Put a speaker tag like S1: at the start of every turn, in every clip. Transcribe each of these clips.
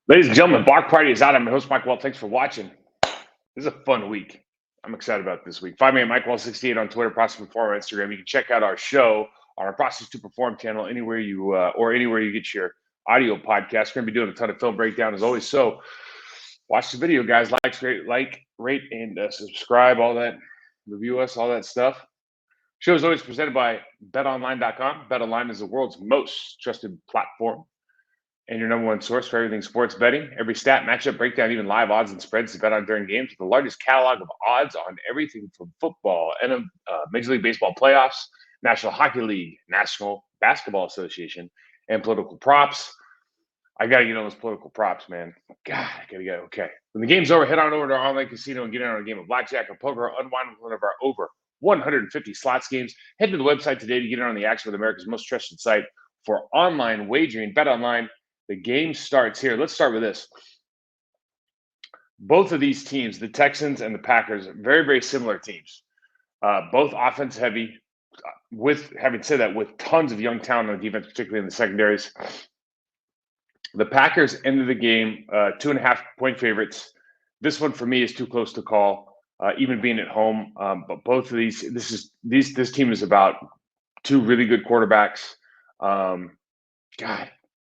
S1: Ladies and gentlemen, Block Party is out. I'm your host, Mike Wahle. Thanks for watching. This is a fun week. I'm excited about this week. Find me at Mike Wahle68 on Twitter, Process to Perform on Instagram. You can check out our show on our Process to Perform channel anywhere you get your audio podcast. We're going to be doing a ton of film breakdown as always. So watch the video, guys. Rate, and subscribe. All that. Review us. All that stuff. Show is always presented by BetOnline.com. BetOnline is the world's most trusted platform and your number one source for everything sports betting. Every stat, matchup, breakdown, even live odds and spreads to bet on during games with the largest catalog of odds on everything from football and Major League Baseball playoffs, National Hockey League, National Basketball Association, and political props. I got to get on those political props, man. God, I got to get okay. When the game's over, head on over to our online casino and get in on a game of blackjack or poker or unwind with one of our over 150 slots games. Head to the website today to get in on the action with America's most trusted site for online wagering. Bet online. The game starts here. Let's start with this. Both of these teams, the Texans and the Packers, very, very similar teams. Both offense heavy. With having said that, with tons of young talent on defense, particularly in the secondaries. The Packers ended the game 2.5-point favorites. This one for me is too close to call, even being at home. But both of this team is about two really good quarterbacks. God,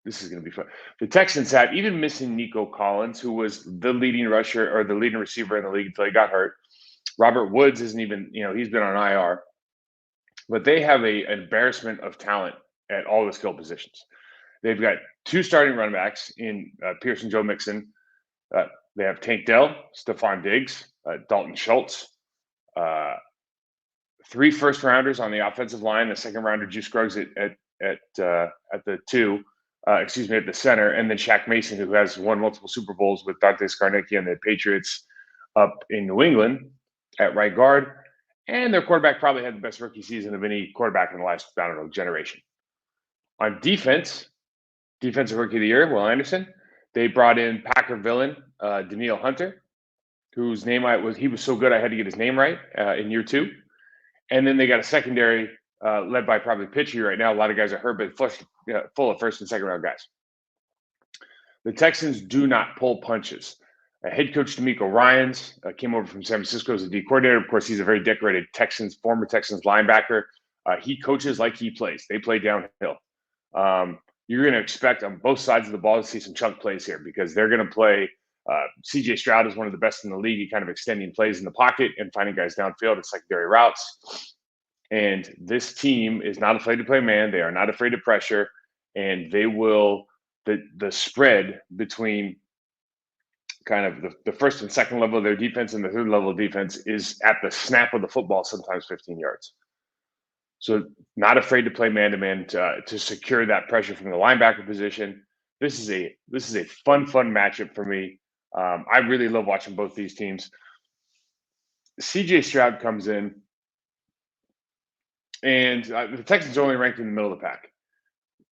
S1: this is going to be fun. The Texans have, even missing Nico Collins, who was the leading rusher or the leading receiver in the league until he got hurt. Robert Woods isn't even, he's been on IR. But they have an embarrassment of talent at all the skill positions. They've got two starting running backs in Pierce and Joe Mixon. They have Tank Dell, Stephon Diggs, Dalton Schultz, 3 first-rounders on the offensive line, a second-rounder, Juice Scruggs at the 2. At the center, and then Shaq Mason, who has won multiple Super Bowls with Dante Scarnecchia and the Patriots up in New England at right guard. And their quarterback probably had the best rookie season of any quarterback in the last, generation. On defense, Defensive Rookie of the Year, Will Anderson. They brought in Packer villain Danielle Hunter, whose name he was so good I had to get his name right in year 2. And then they got a secondary led by probably pitcher right now. A lot of guys are hurt, but full of first and second round guys. The Texans do not pull punches. Head coach D'Amico Ryans came over from San Francisco as a D coordinator. Of course, he's a very decorated former Texans linebacker. He coaches like he plays. They play downhill. You're going to expect on both sides of the ball to see some chunk plays here because they're going to play. C.J. Stroud is one of the best in the league, kind of extending plays in the pocket and finding guys downfield in secondary routes. And this team is not afraid to play man. They are not afraid of pressure, and they will. The spread between kind of the first and second level of their defense and the third level of defense is at the snap of the football, sometimes 15 yards. So not afraid to play man-to-man to secure that pressure from the linebacker position. This is a fun matchup for me. I really love watching both these teams. C.J. Stroud comes in, and the Texans are only ranked in the middle of the pack.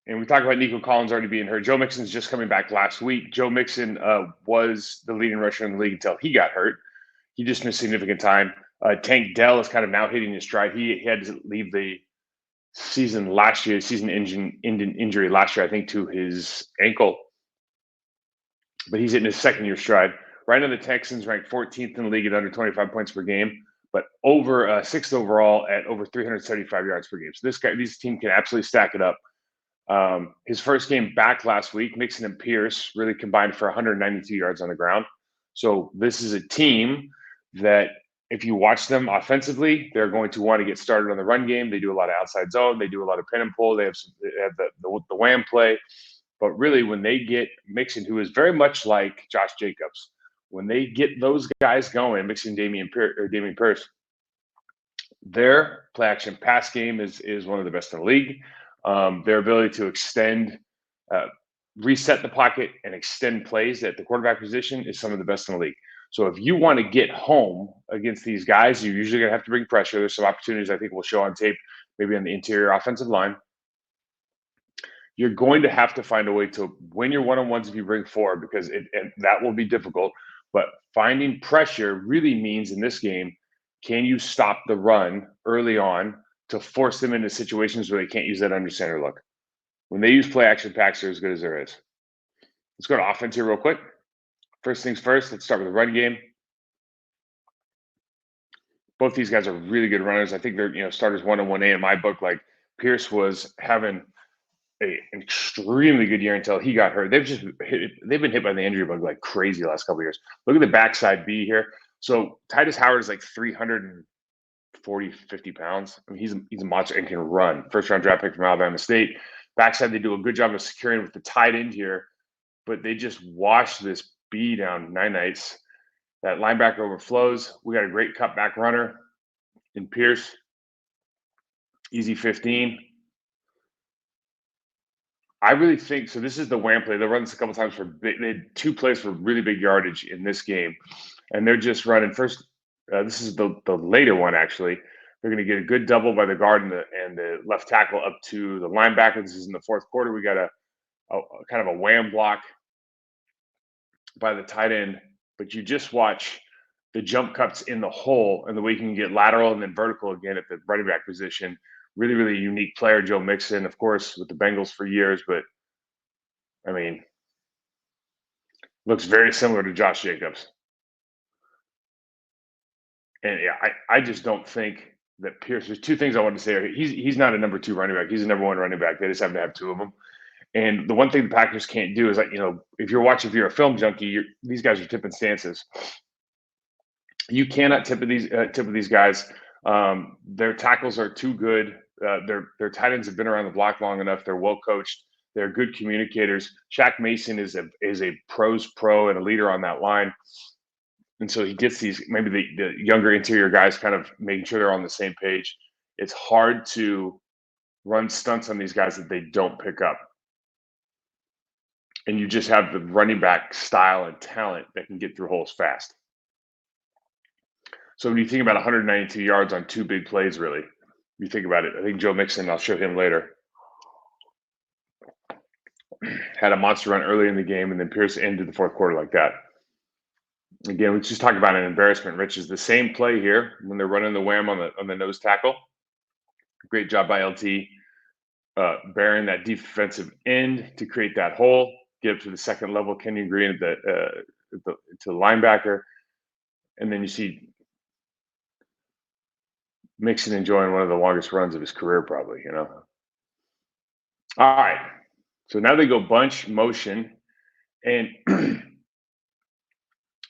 S1: And we talk about Nico Collins already being hurt. Joe Mixon's just coming back last week. Joe Mixon was the leading rusher in the league until he got hurt. He just missed significant time. Tank Dell is kind of now hitting his stride. He had to leave the season last year, season-ending injury last year, I think, to his ankle. But he's hitting his second-year stride. Right now, the Texans ranked 14th in the league at under 25 points per game, but over 6th overall at over 375 yards per game. So this team can absolutely stack it up. His first game back last week, Mixon and Pierce really combined for 192 yards on the ground. So this is a team that if you watch them offensively, they're going to want to get started on the run game. They do a lot of outside zone. They do a lot of pin and pull. They have the wham play. But really, when they get Mixon, who is very much like Josh Jacobs, when they get those guys going, Mixon, Dameon Pierce, their play action pass game is one of the best in the league. Their ability to extend, reset the pocket and extend plays at the quarterback position is some of the best in the league. So if you want to get home against these guys, you're usually going to have to bring pressure. There's some opportunities I think we'll show on tape, maybe on the interior offensive line. You're going to have to find a way to win your one-on-ones if you bring 4 because and that will be difficult. But finding pressure really means in this game, can you stop the run early on to force them into situations where they can't use that under center look? When they use play action packs, they're as good as there is. Let's go to offense here real quick. First things first, let's start with the run game. Both these guys are really good runners. I think they're starters 1 and 1A in my book. Like Pierce was having an extremely good year until he got hurt. They've been hit by the injury bug like crazy the last couple of years. Look at the backside B here. So Titus Howard is like 340, 50 pounds. I mean, he's a monster and can run. First round draft pick from Alabama State. Backside, they do a good job of securing with the tight end here, but they just wash this B down nights. That linebacker overflows. We got a great cutback runner in Pierce. Easy 15. I really think so. This is the wham play. They'll run this a couple times they had 2 plays for really big yardage in this game, and they're just running first. This is the later one actually. They're going to get a good double by the guard and the left tackle up to the linebacker. This is in the fourth quarter. We got a kind of a wham block by the tight end, but you just watch the jump cuts in the hole and the way you can get lateral and then vertical again at the running back position. Really, really unique player, Joe Mixon, of course, with the Bengals for years, but I mean, looks very similar to Josh Jacobs. And yeah, I just don't think that Pierce. There's 2 things I wanted to say. He's not a number 2 running back. He's a number 1 running back. They just happen to have 2 of them. And the one thing the Packers can't do is if you're a film junkie, these guys are tipping stances. You cannot tip of these guys. Their tackles are too good. Their tight ends have been around the block long enough. They're well coached. They're good communicators. Shaq Mason is a pro's pro and a leader on that line. And so he gets these, maybe the younger interior guys kind of making sure they're on the same page. It's hard to run stunts on these guys that they don't pick up. And you just have the running back style and talent that can get through holes fast. So when you think about 192 yards on 2 big plays, really, you think about it. I think Joe Mixon, I'll show him later, had a monster run early in the game, and then Pierce ended the fourth quarter like that. Again, let's just talk about an embarrassment, Rich. Is the same play here when they're running the wham on the nose tackle. Great job by LT, bearing that defensive end to create that hole, get up to the second level. Kenyon Green to the linebacker, and then you see Mixon enjoying one of the longest runs of his career, probably. All right, so now they go bunch motion, and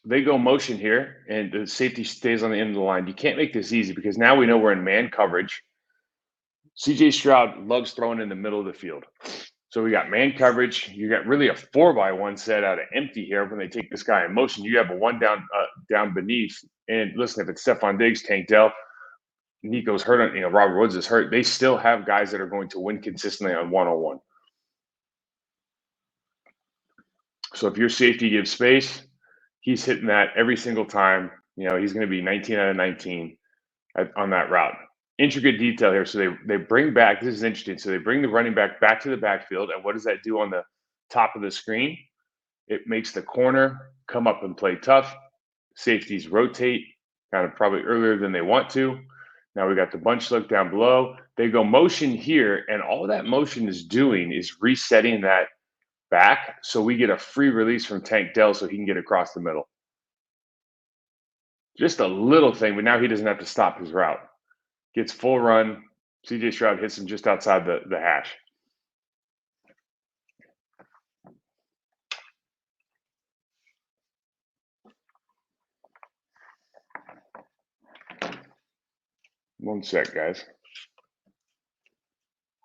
S1: they go motion here, and the safety stays on the end of the line. You can't make this easy because now we know we're in man coverage. CJ Stroud loves throwing in the middle of the field. So we got man coverage. You got really a 4-by-1 set out of empty here when they take this guy in motion. You have a 1 down beneath. And listen, if it's Stephon Diggs, Tank Dell, Nico's hurt, Robert Woods is hurt, they still have guys that are going to win consistently on 1-on-1. So if your safety gives space, he's hitting that every single time. He's going to be 19 out of 19 on that route. Intricate detail here. So they bring back, this is interesting. So they bring the running back to the backfield. And what does that do on the top of the screen? It makes the corner come up and play tough. Safeties rotate kind of probably earlier than they want to. Now we got the bunch look down below. They go motion here, and all that motion is doing is resetting that back, so we get a free release from Tank Dell so he can get across the middle. Just a little thing, but now he doesn't have to stop his route. Gets full run. CJ Stroud hits him just outside the hash. One sec, guys.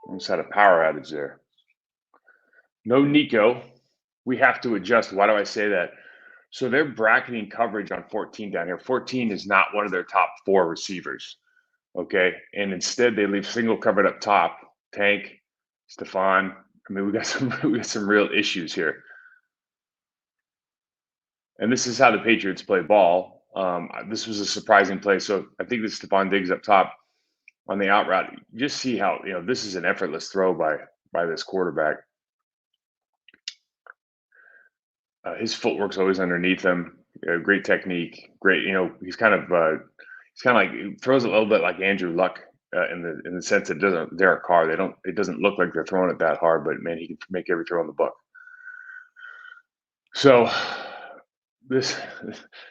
S1: Almost had a power outage there. No Nico. We have to adjust. Why do I say that? So they're bracketing coverage on 14 down here. 14 is not one of their top 4 receivers. Okay. And instead they leave single covered up top. Tank, Stephon. I mean, we got some real issues here. And this is how the Patriots play ball. This was a surprising play. So I think this Stephon Diggs up top on the out route. You just see how, this is an effortless throw by this quarterback. His footwork's always underneath him. Great technique. Great, he's kind of like, throws a little bit like Andrew Luck in the sense that Derek Carr. It doesn't look like they're throwing it that hard, but man, he can make every throw in the book. So this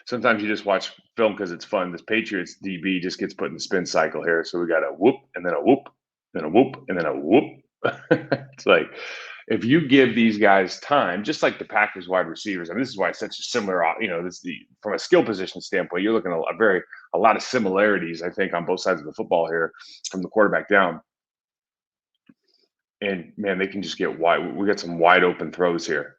S1: sometimes you just watch film because it's fun. This Patriots DB just gets put in the spin cycle here. So we got a whoop and then a whoop, then a whoop and then a whoop. It's like if you give these guys time, just like the Packers wide receivers, and this is why it's such a similar, this the from a skill position standpoint, you're looking at a lot of similarities, I think, on both sides of the football here, from the quarterback down. And man, they can just get wide. We got some wide open throws here.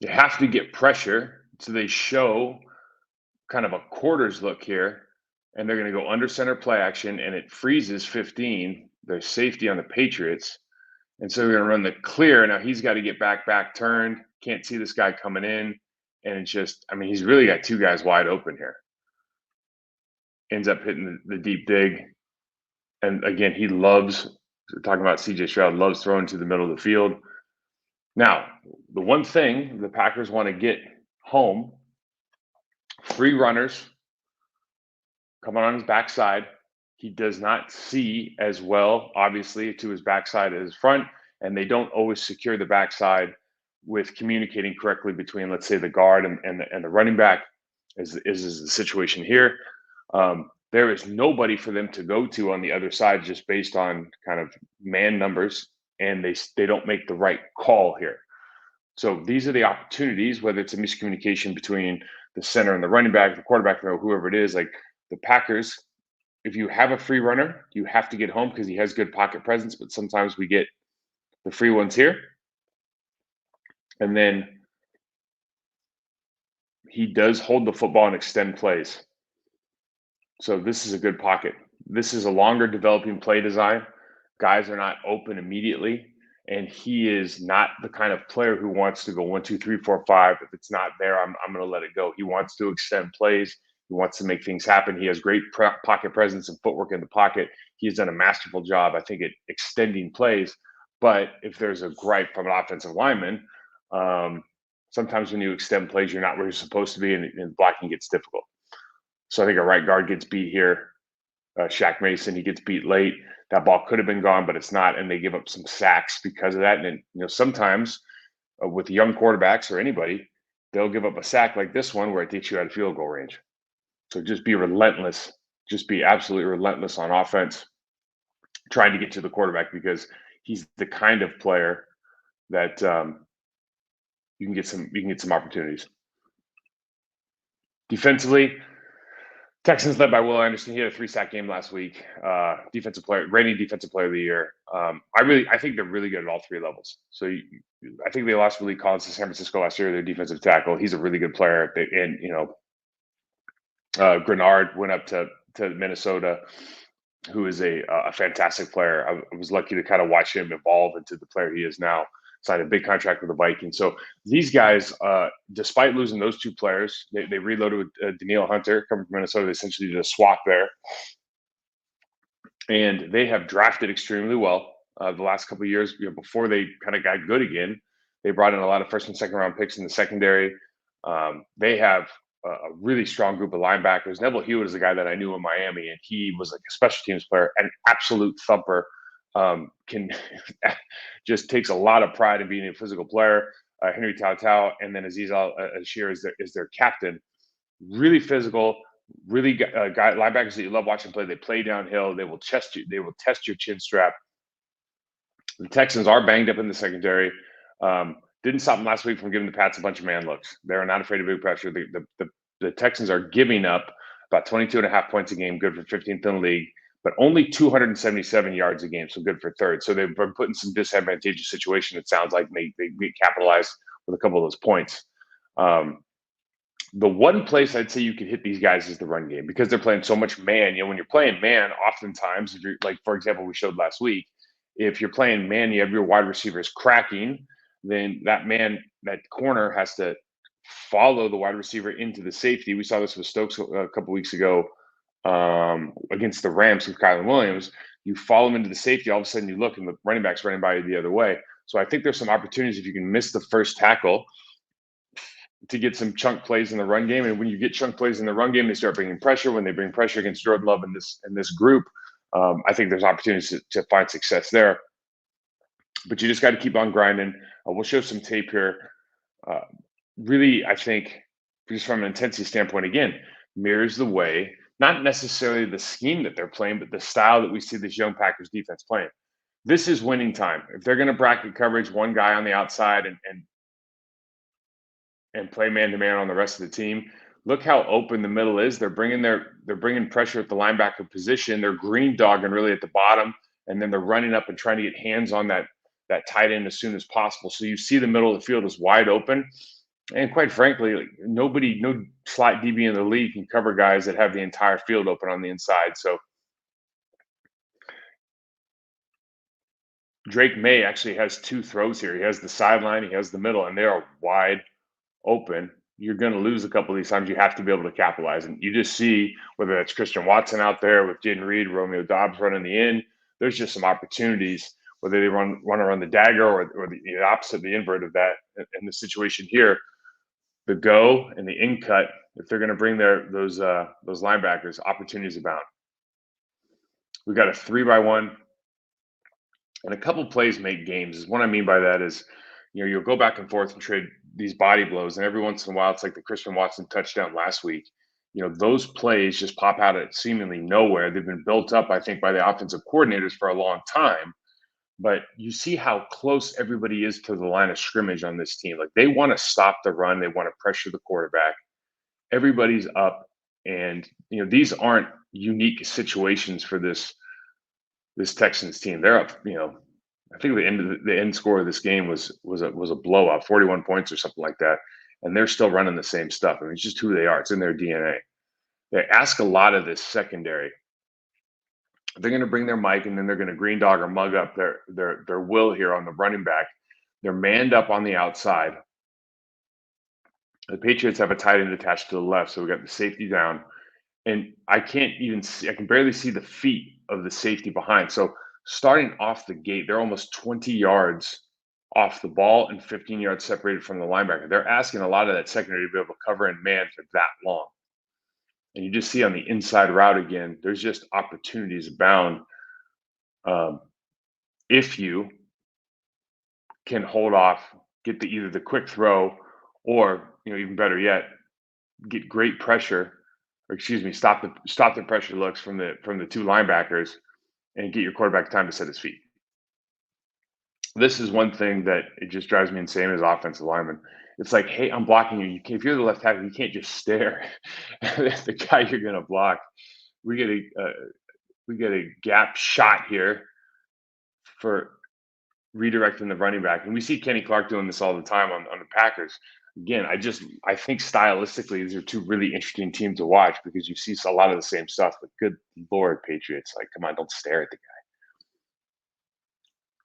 S1: You have to get pressure, so they show kind of a quarters look here, and they're going to go under center play action, and it freezes 15. There's safety on the Patriots, and so they're going to run the clear. Now he's got to get back turned. Can't see this guy coming in, and it's just, I mean, he's really got two guys wide open here. Ends up hitting the deep dig, and again, he loves talking about CJ Stroud loves throwing to the middle of the field. Now, the one thing the Packers want to get home, free runners coming on his backside. He does not see as well, obviously, to his backside as his front, and they don't always secure the backside with communicating correctly between, let's say, the guard and the running back, is the situation here. There is nobody for them to go to on the other side just based on kind of man numbers, and they don't make the right call here. So these are the opportunities, whether it's a miscommunication between the center and the running back, the quarterback, or whoever it is. Like the Packers, if you have a free runner, you have to get home because he has good pocket presence. But sometimes we get the free ones here, and then he does hold the football and extend plays. So this is a good pocket. This is a longer developing play design. Guys are not open immediately, and he is not the kind of player who wants to go 1, 2, 3, 4, 5. If it's not there, I'm going to let it go. He wants to extend plays. He wants to make things happen. He has great pocket presence and footwork in the pocket. He's done a masterful job, I think, at extending plays. But if there's a gripe from an offensive lineman, sometimes when you extend plays, you're not where you're supposed to be, and blocking gets difficult. So I think a right guard gets beat here. Shaq Mason, he gets beat late. That ball could have been gone, but it's not, and they give up some sacks because of that. And sometimes with young quarterbacks or anybody, they'll give up a sack like this one where it takes you out of field goal range. So just be relentless. Just be absolutely relentless on offense, trying to get to the quarterback, because he's the kind of player that you can get some opportunities. Defensively, Texans led by Wahle Anderson. He had a 3-sack game last week. Reigning defensive player of the year. I think they're really good at all three levels. So I think they lost Malik Collins to San Francisco last year, their defensive tackle. He's a really good player. And Grenard went up to Minnesota, who is a fantastic player. I was lucky to kind of watch him evolve into the player he is now. Signed a big contract with the Vikings. So these guys, despite losing those two players, they reloaded with Danielle Hunter coming from Minnesota. They essentially did a swap there. And they have drafted extremely well the last couple of years. Before they kind of got good again, they brought in a lot of first and second round picks in the secondary. They have a really strong group of linebackers. Neville Hewitt is a guy that I knew in Miami, and he was like a special teams player, an absolute thumper. Can just takes a lot of pride in being a physical player. Henry Tautau, and then Aziz Al-Ashir is their captain. Really physical, really guy linebackers that you love watching play. They play downhill. They will test you. They will test your chin strap. The Texans are banged up in the secondary. Didn't stop them last week from giving the Pats a bunch of man looks. They're not afraid of big pressure. The Texans are giving up about 22.5 points a game, good for 15th in the league, but only 277 yards a game, so good for third. So they've been put in some disadvantageous situation. It sounds like they capitalized with a couple of those points. The one place I'd say you could hit these guys is the run game, because they're playing so much man. When you're playing man, oftentimes, if you're like, for example, we showed last week, if you're playing man, you have your wide receivers cracking, then that corner has to follow the wide receiver into the safety. We saw this with Stokes a couple weeks ago against the Rams with Kylan Williams. You follow him into the safety, all of a sudden you look and the running back's running by you the other way. So I think there's some opportunities if you can miss the first tackle to get some chunk plays in the run game. And when you get chunk plays in the run game, they start bringing pressure. When they bring pressure against Jordan Love in this group, I think there's opportunities to find success there. but you just got to keep on grinding. We'll show some tape here. Uh, Really, I think, just from an intensity standpoint, again, mirrors the way, not necessarily the scheme that they're playing, but the style that we see this young Packers defense playing. This is winning time. If they're going to bracket coverage, one guy on the outside and play man to man on the rest of the team. Look how open the middle is. They're bringing pressure at the linebacker position. They're green dogging really at the bottom, and then they're running up and trying to get hands on that tight end as soon as possible. So you see the middle of the field is wide open. And quite frankly, like, no slot DB in the league can cover guys that have the entire field open on the inside. So Drake May actually has two throws here. He has the sideline, he has the middle, and they are wide open. You're going to lose a couple of these times. You have to be able to capitalize. And you just see whether that's Christian Watson out there with Jaden Reed, Romeo Dobbs running the end. There's just some opportunities, whether they want to run the dagger or the opposite, the invert of that. In the situation here, the go and the in cut, if they're going to bring those linebackers, opportunities abound. We got a 3-by-1, and a couple plays make games. What I mean by that is, you'll go back and forth and trade these body blows, and every once in a while, it's like the Christian Watson touchdown last week. Those plays just pop out at seemingly nowhere. They've been built up, I think, by the offensive coordinators for a long time. But you see how close everybody is to the line of scrimmage on this team. Like, they want to stop the run, they want to pressure the quarterback. Everybody's up, and these aren't unique situations for this Texans team. They're up. I think the end score of this game was a blowout, 41 points or something like that, and they're still running the same stuff. I mean, it's just who they are. It's in their DNA. They ask a lot of this secondary. They're going to bring their mic, and then they're going to green dog or mug up their will here on the running back. They're manned up on the outside. The Patriots have a tight end attached to the left, so we got the safety down, and I can barely see the feet of the safety behind. So starting off the gate, they're almost 20 yards off the ball and 15 yards separated from the linebacker. They're asking a lot of that secondary to be able to cover and man for that long. And you just see on the inside route again, there's just opportunities abound. If you can hold off, get either the quick throw, or even better yet, get great pressure, or excuse me, stop the pressure looks from the two linebackers, and get your quarterback time to set his feet. This is one thing that it just drives me insane as offensive lineman. It's like, hey, I'm blocking you. If you're the left tackle, you can't just stare at the guy you're going to block. We get a gap shot here for redirecting the running back, and we see Kenny Clark doing this all the time on the Packers. Again, I think stylistically these are two really interesting teams to watch because you see a lot of the same stuff. But good Lord, Patriots, like, come on, don't stare at the guy.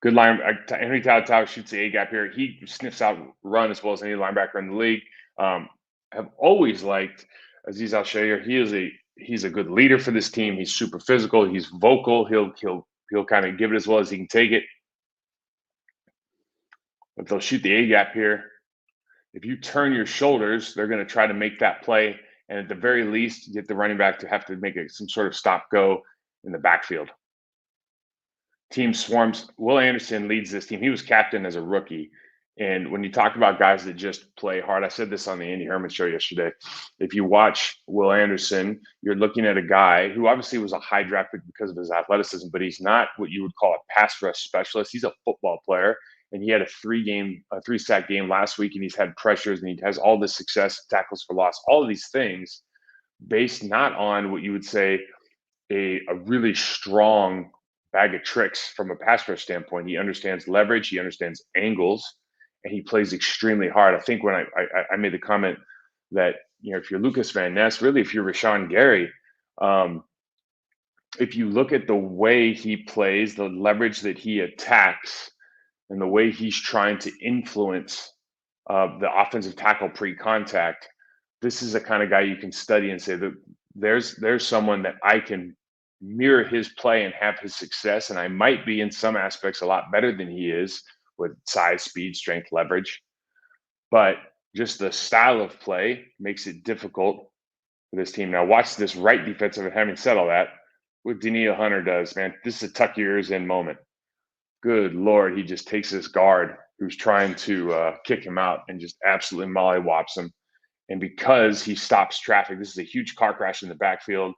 S1: Good line. Henry Talatau shoots the A gap here. He sniffs out run as well as any linebacker in the league. Have always liked Azeez Al-Shaair. He's a good leader for this team. He's super physical. He's vocal. He'll kind of give it as well as he can take it. But they'll shoot the A gap here. If you turn your shoulders, they're going to try to make that play, and at the very least, get the running back to have to make some sort of stop go in the backfield. Team swarms. Will Anderson leads this team. He was captain as a rookie. And when you talk about guys that just play hard, I said this on the Andy Herman show yesterday. If you watch Will Anderson, you're looking at a guy who obviously was a high draft pick because of his athleticism, but he's not what you would call a pass rush specialist. He's a football player, and he had a 3-sack game last week, and he's had pressures, and he has all this success, tackles for loss, all of these things based not on what you would say a really strong bag of tricks from a pass rush standpoint. He understands leverage, he understands angles, and he plays extremely hard. I think when I made the comment that if you're Lucas Van Ness, really if you're Rashawn Gary, if you look at the way he plays, the leverage that he attacks, and the way he's trying to influence the offensive tackle pre-contact, this is the kind of guy you can study and say that there's someone that I can mirror his play and have his success, and I might be in some aspects a lot better than he is with size, speed, strength, leverage. But just the style of play makes it difficult for this team. Now watch this right defensive, and having said all that, what Danielle Hunter does, man, this is a tuck your ears in moment. Good Lord, he just takes this guard who's trying to kick him out and just absolutely mollywops him. And because he stops traffic, this is a huge car crash in the backfield.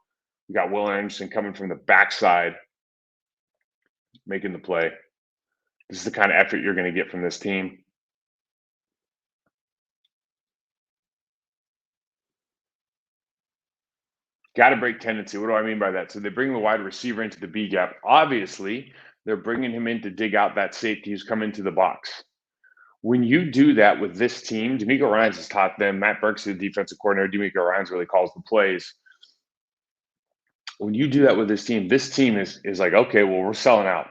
S1: We got Will Anderson coming from the backside, making the play. This is the kind of effort you're going to get from this team. Got to break tendency. What do I mean by that? So they bring the wide receiver into the B gap. Obviously, they're bringing him in to dig out that safety who's come into the box. When you do that with this team, D'Amico Ryans has taught them. Matt Burke's the defensive coordinator. D'Amico Ryans really calls the plays. When you do that with this team is like, okay, well, we're selling out.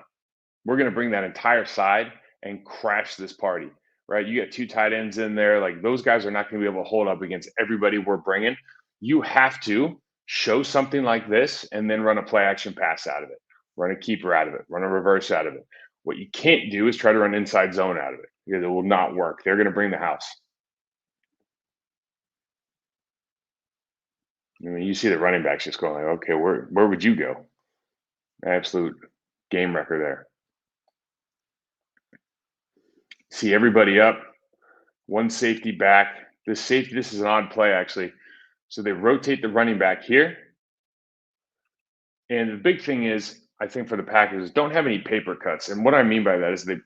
S1: We're going to bring that entire side and crash this party, right? You got two tight ends in there. Like those guys are not going to be able to hold up against everybody we're bringing. You have to show something like this and then run a play action pass out of it, run a keeper out of it, run a reverse out of it. What you can't do is try to run inside zone out of it because it will not work. They're going to bring the house. I mean, you see the running backs just going like, okay, where would you go? Absolute game wrecker there. See everybody up, one safety back. This is an odd play actually. So they rotate the running back here. And the big thing is, I think for the Packers, don't have any paper cuts. And what I mean by that is the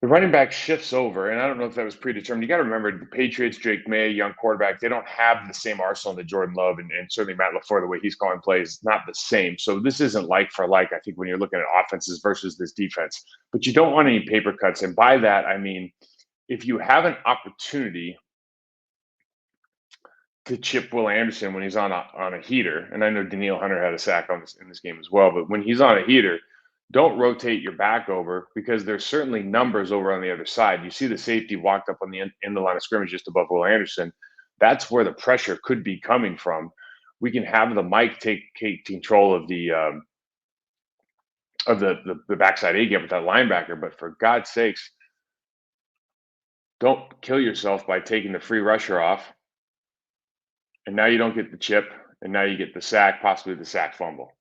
S1: running back shifts over, and I don't know if that was predetermined. You got to remember the Patriots, Drake May, young quarterback, they don't have the same arsenal that Jordan Love and certainly Matt LaFleur, the way he's calling plays, not the same. So this isn't like for like, I think, when you're looking at offenses versus this defense. But you don't want any paper cuts. And by that, I mean, if you have an opportunity to chip Will Anderson when he's on a heater, and I know Daniil Hunter had a sack in this game as well, but when he's on a heater, don't rotate your back over because there's certainly numbers over on the other side. You see the safety walked up on the end the line of scrimmage just above Will Anderson. That's where the pressure could be coming from. We can have the Mike take control of the backside A gap with that linebacker, but for God's sakes, don't kill yourself by taking the free rusher off. And now you don't get the chip, and now you get the sack, possibly the sack fumble.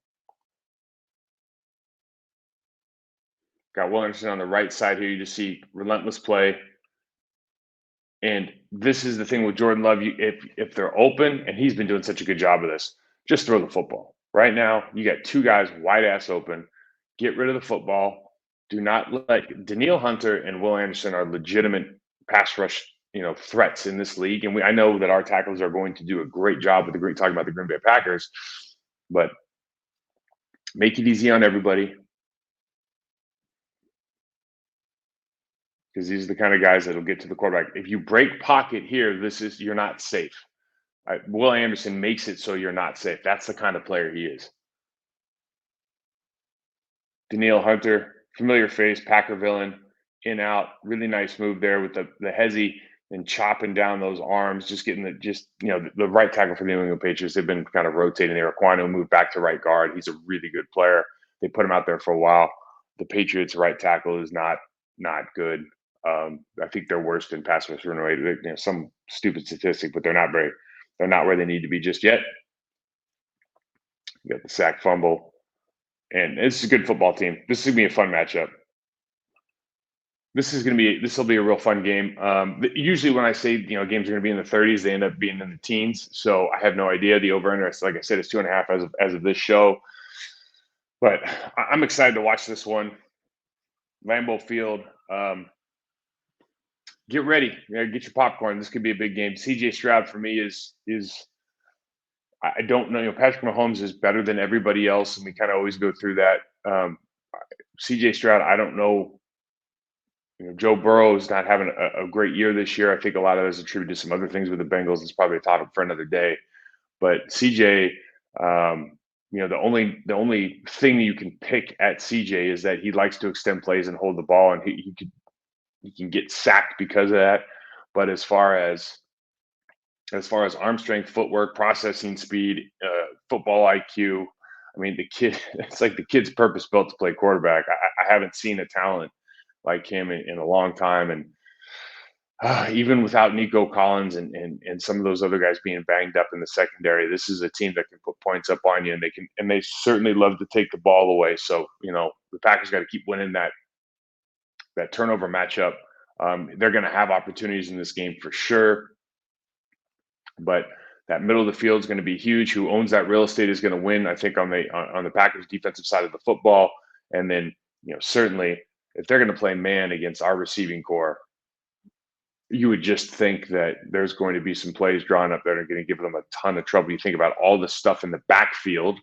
S1: Got Will Anderson on the right side here. You just see relentless play. And this is the thing with Jordan Love. If they're open, and he's been doing such a good job of this, just throw the football. Right now, you got two guys wide ass open. Get rid of the football. Do not let Daniil Hunter and Will Anderson are legitimate pass rush, threats in this league. And I know that our tackles are going to do a great job with talking about the Green Bay Packers, but make it easy on everybody. Because these are the kind of guys that'll get to the quarterback. If you break pocket here, you're not safe. Will Anderson makes it so you're not safe. That's the kind of player he is. Daniil Hunter, familiar face, Packer villain, in out, really nice move there with the hezzy and chopping down those arms, just getting the right tackle for the New England Patriots. They've been kind of rotating there. Aquino moved back to right guard. He's a really good player. They put him out there for a while. The Patriots' right tackle is not good. I think they're worst in pass rush rate. Some stupid statistic, but they're not where they need to be just yet. You got the sack fumble, and it's a good football team. This is gonna be a fun matchup. This will be a real fun game. Usually when I say games are going to be in the 30s, they end up being in the teens. So I have no idea. The over under, like I said, is 2.5 as of this show. But I'm excited to watch this one. Lambeau Field. Get ready. Get your popcorn. This could be a big game. CJ Stroud for me is I don't know. Patrick Mahomes is better than everybody else, and we kind of always go through that. CJ Stroud, I don't know. Joe Burrow is not having a great year this year. I think a lot of that is attributed to some other things with the Bengals. It's probably a topic for another day. But CJ, the only thing that you can pick at CJ is that he likes to extend plays and hold the ball, and he can get sacked because of that. But as far as arm strength, footwork, processing speed, football IQ, I mean, the kid, it's like the kid's purpose built to play quarterback. I haven't seen a talent like him in a long time. And even without Nico Collins and some of those other guys being banged up in the secondary, this is a team that can put points up on you, and they certainly love to take the ball away. So the Packers got to keep winning that turnover matchup. They're going to have opportunities in this game for sure, but that middle of the field is going to be huge. Who owns that real estate is going to win, I think, on the Packers defensive side of the football. And then certainly if they're going to play man against our receiving core, you would just think that there's going to be some plays drawn up that are going to give them a ton of trouble. You think about all the stuff in the backfield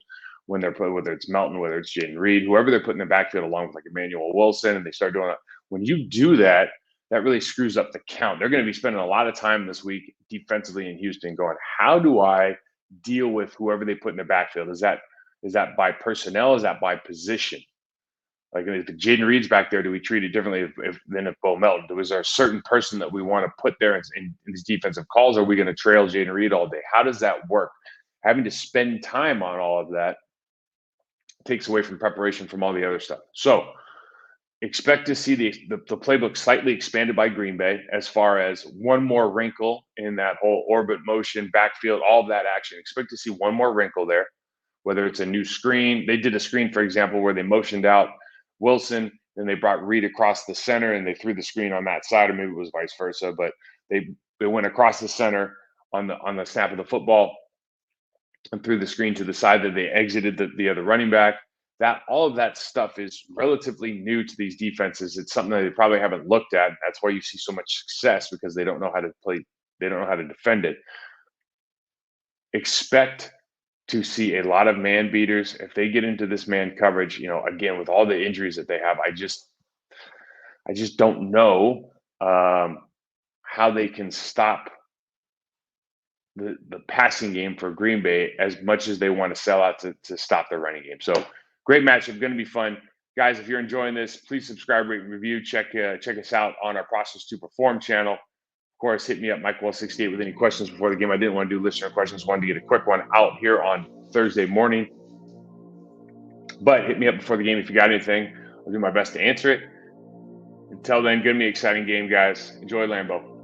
S1: when they're playing, whether it's Melton, whether it's Jaden Reed, whoever they're putting in the backfield along with like Emmanuel Wilson, and they start doing it. When you do that, that really screws up the count. They're going to be spending a lot of time this week defensively in Houston going, how do I deal with whoever they put in the backfield? Is that by personnel? Is that by position? Like if Jaden Reed's back there, do we treat it differently than if Bo Melton? Was there a certain person that we want to put there in these defensive calls? Or are we going to trail Jaden Reed all day? How does that work? Having to spend time on all of that takes away from preparation from all the other stuff. So expect to see the playbook slightly expanded by Green Bay as far as one more wrinkle in that whole orbit motion, backfield, all of that action. Expect to see one more wrinkle there, whether it's a new screen. They did a screen, for example, where they motioned out Wilson, then they brought Reed across the center and they threw the screen on that side, or maybe it was vice versa, but they went across the center on the snap of the football and threw the screen to the side that they exited the other running back. That all of that stuff is relatively new to these defenses. It's something that they probably haven't looked at. That's why you see so much success, because they don't know how to play, they don't know how to defend it. Expect to see a lot of man beaters if they get into this man coverage. Again, with all the injuries that they have, I just don't know how they can stop the passing game for Green Bay as much as they want to sell out to stop their running game. So great matchup, going to be fun, guys. If you're enjoying this, please subscribe, rate, and review. Check us out on our Process to Perform channel. Of course, hit me up, Mike68, with any questions before the game. I didn't want to do listener questions. Wanted to get a quick one out here on Thursday morning. But hit me up before the game if you got anything. I'll do my best to answer it. Until then, going to be an exciting game, guys. Enjoy Lambeau.